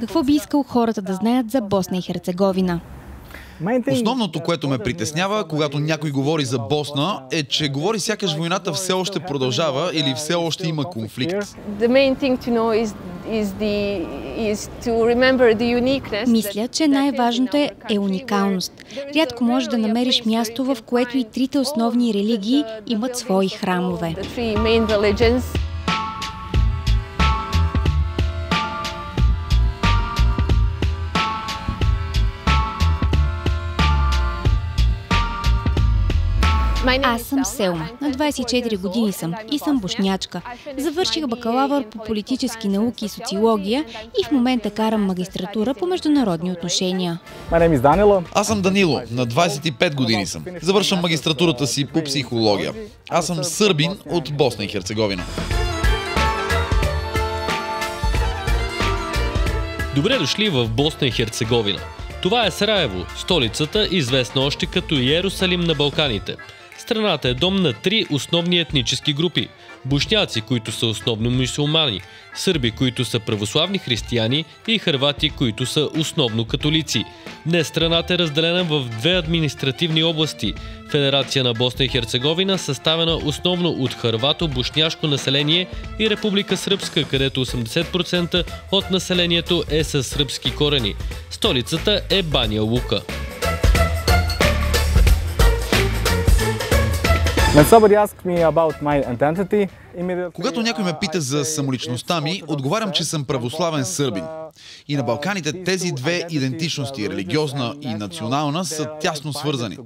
Какво би искал хората да знаят за Босна и Херцеговина? Основното, което ме притеснява, когато някой говори за Босна, е, че говори сякаш войната все още продължава или все още има конфликт. Мисля, че най-важното е уникалност. Рядко можеш да намериш място, в което и трите основни религии имат свои храмове. Аз съм Селма. На 24 години съм и съм боснячка. Завърших бакалавър по политически науки и социология и в момента карам магистратура по международни отношения. Аз съм Данило. На 25 години съм. Завършвам магистратурата си по психология. Аз съм сърбин от Босна и Херцеговина. Добре дошли в Босна и Херцеговина. Това е Сараево, столицата, известна още като Йерусалим на Балканите. Страната е дом на три основни етнически групи – бошняци, които са основно мюсюлмани, сърби, които са православни християни и хървати, които са основно католици. Днес страната е разделена в две административни области – Федерация на Босна и Херцеговина, съставена основно от хървато-бошняшко население, и Република Сръбска, където 80% от населението е със сръбски корени. Столицата е Баня Лука. Когато някой ме пита за самоличността ми, отговарям, че съм православен сърбин. И на Балканите тези две идентичности, религиозна и национална, са тясно свързани.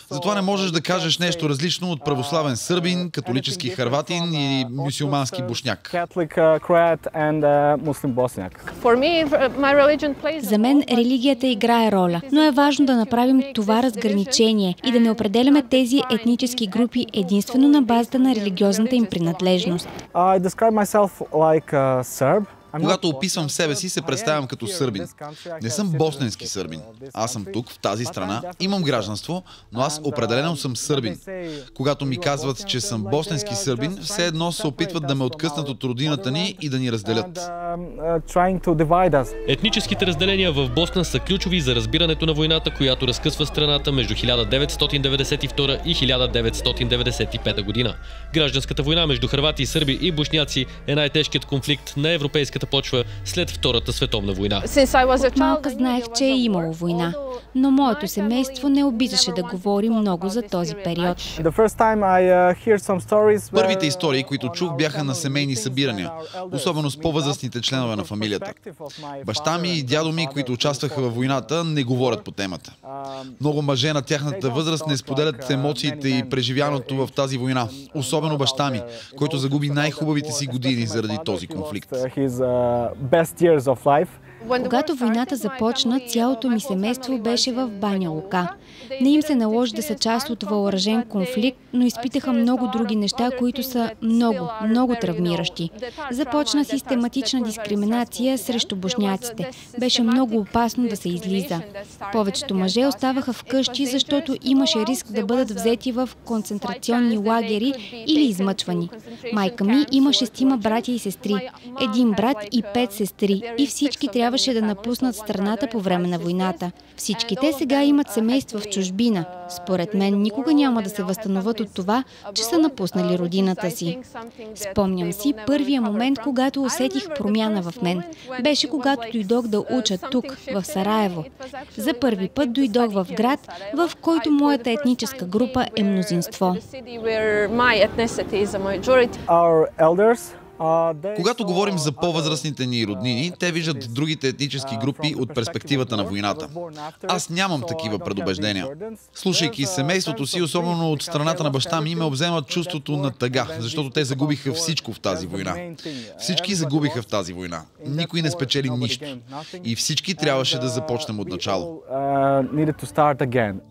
Затова не можеш да кажеш нещо различно от православен сърбин, католически хърватин или мюсюлмански бошняк. За мен религията играе роля, но е важно да направим това разграничение и да не определяме тези етнически групи единствено на базата на религиозната им принадлежност. Когато описвам себе си, се представям като сърбин. Не съм босненски сърбин. Аз съм тук, в тази страна, имам гражданство, но аз определено съм сърбин. Когато ми казват, че съм босненски сърбин, все едно се опитват да ме откъснат от родината ни и да ни разделят. Етническите разделения в Босна са ключови за разбирането на войната, която разкъсва страната между 1992 и 1995 година. Гражданската война между хървати, сърби и бошняци е най-тежкият конфликт на европейската почва след Втората световна война. От малка знаех, че е имало война, но моето семейство не обичаше да говори много за този период. Първите истории, които чух, бяха на семейни събирания, особено с по-възрастните членове на фамилията. Баща ми и дядо ми, които участваха във войната, не говорят по темата. Много мъже на тяхната възраст не споделят емоциите и преживяното в тази война, особено баща ми, който загуби най-хубавите си години заради този конфликт. Когато войната започна, цялото ми семейство беше в Баня Лука. Не им се наложи да са част от въоръжен конфликт, но изпитаха много други неща, които са много травмиращи. Започна систематична дискриминация срещу бошняците. Беше много опасно да се излиза. Повечето мъже оставаха вкъщи, защото имаше риск да бъдат взети в концентрационни лагери или измъчвани. Майка ми има 6 братя и сестри, 1 брат и 5 сестри, и всички трябваше да напуснат страната по време на войната. Всички те сега имат семейства в чужбина. Според мен никога няма да се възстановят от това, че са напуснали родината си. Спомням си първия момент, когато усетих промяна в мен. Беше когато дойдох да уча тук, в Сараево. За първи път дойдох в град, в който моята етническа група е мнозинство. Когато говорим за по-възрастните ни роднини, те виждат другите етнически групи от перспективата на войната. Аз нямам такива предубеждения. Слушайки семейството си, особено от страната на баща ми, ме обземат чувството на тъга, защото те загубиха всичко в тази война. Всички загубиха в тази война. Никой не спечели нищо. И всички трябваше да започнем от начало.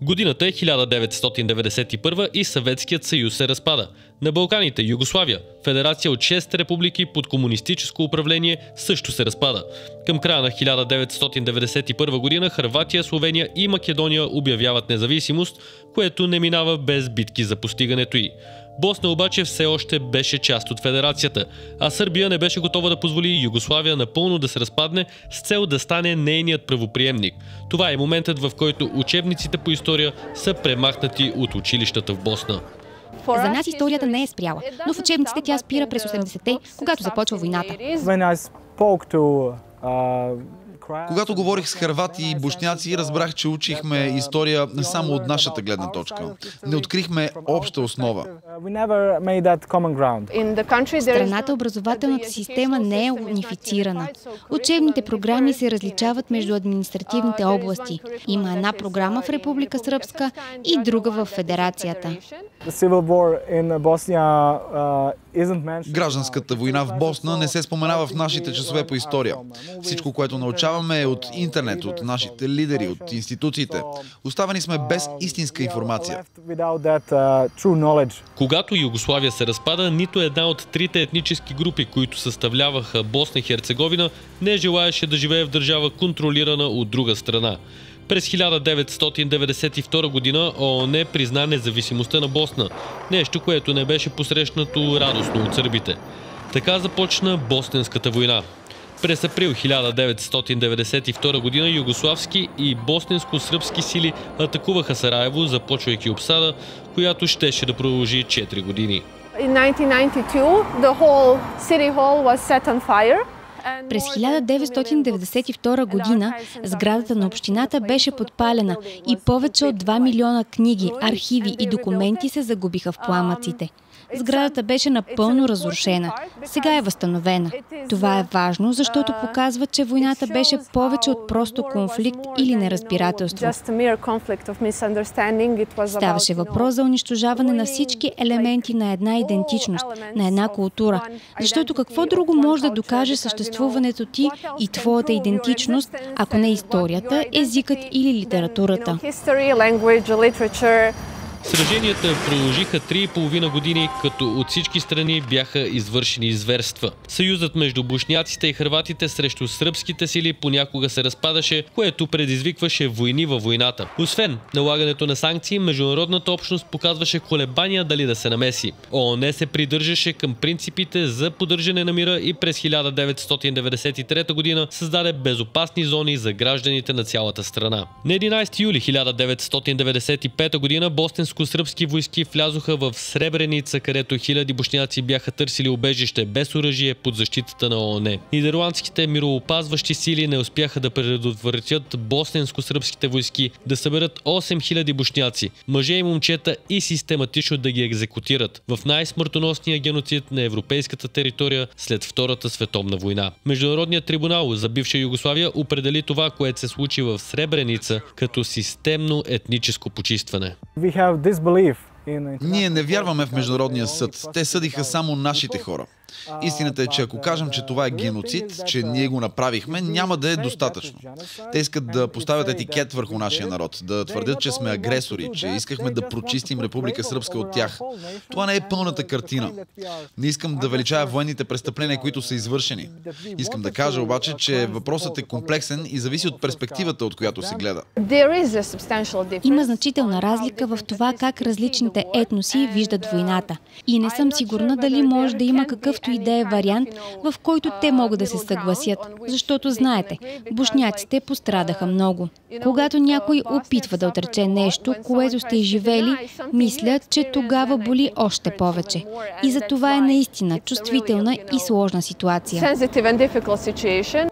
Годината е 1991 и Съветският съюз се разпада. На Балканите Югославия, федерация от 6 републики под комунистическо управление, също се разпада. Към края на 1991 година Хърватия, Словения и Македония обявяват независимост, което не минава без битки за постигането й. Босна обаче все още беше част от федерацията, а Сърбия не беше готова да позволи Югославия напълно да се разпадне с цел да стане нейният правоприемник. Това е моментът, в който учебниците по история са премахнати от училищата в Босна. За нас историята не е спряла, но в учебниците тя спира през 80-те, когато започва войната. Когато говорих с хървати и бошняци, разбрах, че учихме история не само от нашата гледна точка. Не открихме обща основа. В страната образователната система не е унифицирана. Учебните програми се различават между административните области. Има една програма в Република Сръбска и друга в Федерацията. Гражданската война в Босна не се споменава в нашите часове по история. Всичко, което научаваме, е от интернет, от нашите лидери, от институциите. Оставени сме без истинска информация. Когато Югославия се разпада, нито една от трите етнически групи, които съставляваха Босна и Херцеговина, не желаеше да живее в държава, контролирана от друга страна. През 1992 година ООН призна независимостта на Босна, нещо, което не беше посрещнато радостно от сърбите. Така започна Босненската война. През април 1992 година югославски и босненско-сръбски сили атакуваха Сараево, започвайки обсада, която щеше да продължи 4 години. През 1992 година сградата на общината беше подпалена и повече от 2 милиона книги, архиви и документи се загубиха в пламъците. Сградата беше напълно разрушена. Сега е възстановена. Това е важно, защото показва, че войната беше повече от просто конфликт или неразбирателство. Ставаше въпрос за унищожаване на всички елементи на една идентичност, на една култура. Защото какво друго може да докаже съществуването ти и твоята идентичност, ако не историята, езикът или литературата? Сраженията продължиха 3,5 години, като от всички страни бяха извършени зверства. Съюзът между бошняците и хърватите срещу сръбските сили понякога се разпадаше, което предизвикваше войни във войната. Освен налагането на санкции, международната общност показваше колебания дали да се намеси. ООН се придържаше към принципите за поддържане на мира и през 1993 година създаде безопасни зони за гражданите на цялата страна. На 11 юли 1995 година босненско-сръбски войски влязоха в Сребреница, където хиляди бошняци бяха търсили убежище без оръжие под защитата на ООН. Нидерландските мироопазващи сили не успяха да предотвратят босненско-сръбските войски да съберат 8000 бошняци, мъже и момчета, и систематично да ги екзекутират в най-смъртоносния геноцид на европейската територия след Втората световна война. Международният трибунал за бивша Югославия определи това, което се случи в Сребреница, като системно етническо почистване. Ние не вярваме в Международния съд. Те съдиха само нашите хора. Истината е, че ако кажем, че това е геноцид, че ние го направихме, няма да е достатъчно. Те искат да поставят етикет върху нашия народ, да твърдят, че сме агресори, че искахме да прочистим Република Сръбска от тях. Това не е пълната картина. Не искам да величая военните престъпления, които са извършени. Искам да кажа обаче, че въпросът е комплексен и зависи от перспективата, от която се гледа. Има значителна разлика в това как различните етноси виждат войната. И не съм сигурна дали може да има какъвто и да е вариант, в който те могат да се съгласят. Защото знаете, бошняците пострадаха много. Когато някой опитва да отрече нещо, което сте изживели, мислят, че тогава боли още повече. И за това е наистина чувствителна и сложна ситуация.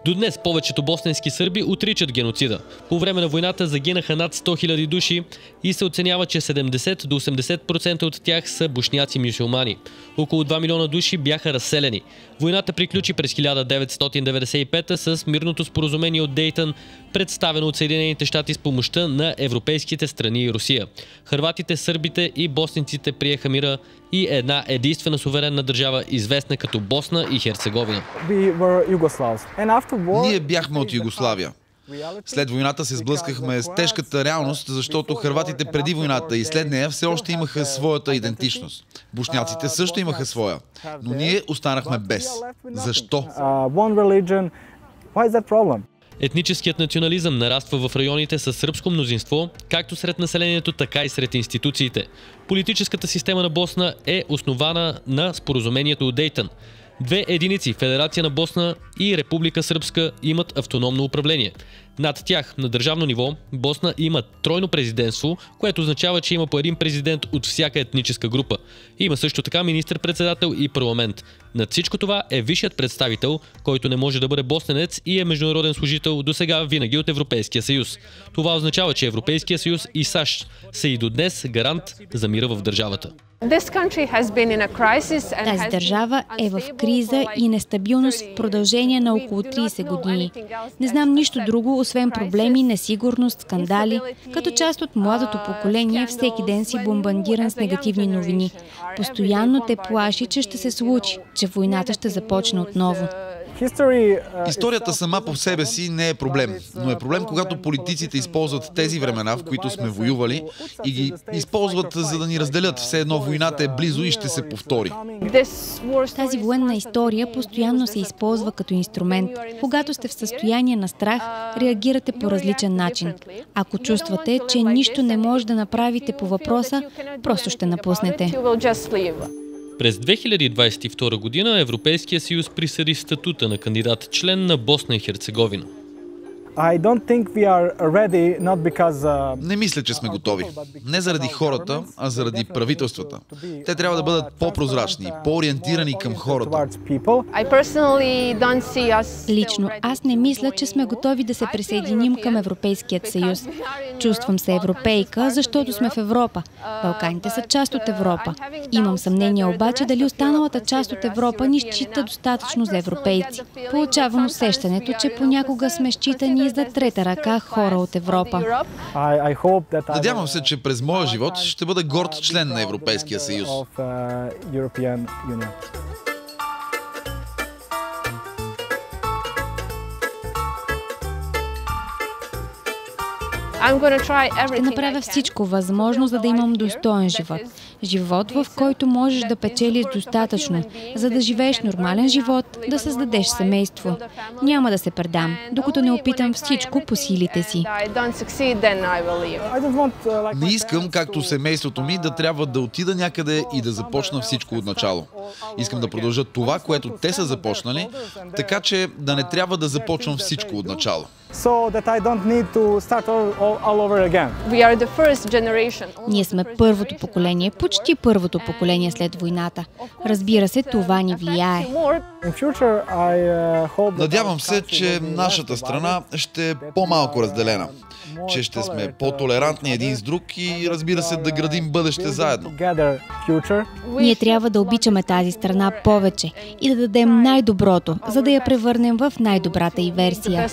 До днес повечето босненски сърби отричат геноцида. По време на войната загинаха над 100 000 души и се оценява, че 70 до 80% от тях са бошняци-мюсюлмани. Около 2 милиона души бяха разселени. Войната приключи през 1995 с мирното споразумение от Дейтън, представено от Съединените щати с помощта на европейските страни и Русия. Хърватите, сърбите и босненците приеха мира и една единствена суверенна държава, известна като Босна и Херцеговина. Ние бяхме от Югославия. След войната се сблъскахме с тежката реалност, защото хърватите преди войната и след нея все още имаха своята идентичност. Бошняците също имаха своя, но ние останахме без. Защо? Етническият национализъм нараства в районите с сръбско мнозинство, както сред населението, така и сред институциите. Политическата система на Босна е основана на споразумението от Дейтън. Две единици, Федерация на Босна и Република Сръбска, имат автономно управление. Над тях, на държавно ниво, Босна има тройно президентство, което означава, че има по един президент от всяка етническа група. Има също така министър-председател и парламент. Над всичко това е висшият представител, който не може да бъде босненец и е международен служител досега винаги от Европейския съюз. Това означава, че Европейския съюз и САЩ са и до днес гарант за мира в държавата. Тази държава е в криза и нестабилност в продължение на около 30 години. Не знам нищо друго, освен проблеми, несигурност, скандали. Като част от младото поколение, всеки ден си бомбардиран с негативни новини. Постоянно те плаши, че ще се случи, че войната ще започне отново. Историята сама по себе си не е проблем, но е проблем, когато политиците използват тези времена, в които сме воювали, и ги използват, за да ни разделят. Все едно войната е близо и ще се повтори. Тази военна история постоянно се използва като инструмент. Когато сте в състояние на страх, реагирате по различен начин. Ако чувствате, че нищо не може да направите по въпроса, просто ще напуснете. През 2022 година Европейския съюз присъди статута на кандидат член на Босна и Херцеговина. Не мисля, че сме готови. Не заради хората, а заради правителствата. Те трябва да бъдат по-прозрачни, по-ориентирани към хората. Лично аз не мисля, че сме готови да се присъединим към Европейският съюз. Чувствам се европейка, защото сме в Европа. Балканите са част от Европа. Имам съмнение обаче дали останалата част от Европа ни счита достатъчно за европейци. Получавам усещането, че понякога сме считани за трета ръка хора от Европа. Надявам се, че през моя живот ще бъда горд член на Европейския съюз. Ще направя всичко възможно, за да имам достоен живот. Живот, в който можеш да печелиш достатъчно, за да живееш нормален живот, да създадеш семейство. Няма да се предам, докато не опитам всичко по силите си. Не искам, както семейството ми, да трябва да отида някъде и да започна всичко от начало. Искам да продължа това, което те са започнали, така че да не трябва да започвам всичко от начало. Ние сме първото поколение, почти първото поколение след войната. Разбира се, това ни влияе. Надявам се, че нашата страна ще е по-малко разделена, че ще сме по-толерантни един с друг и, разбира се, да градим бъдеще заедно. Ние трябва да обичаме тази страна повече и да дадем най-доброто, за да я превърнем в най-добрата й версия.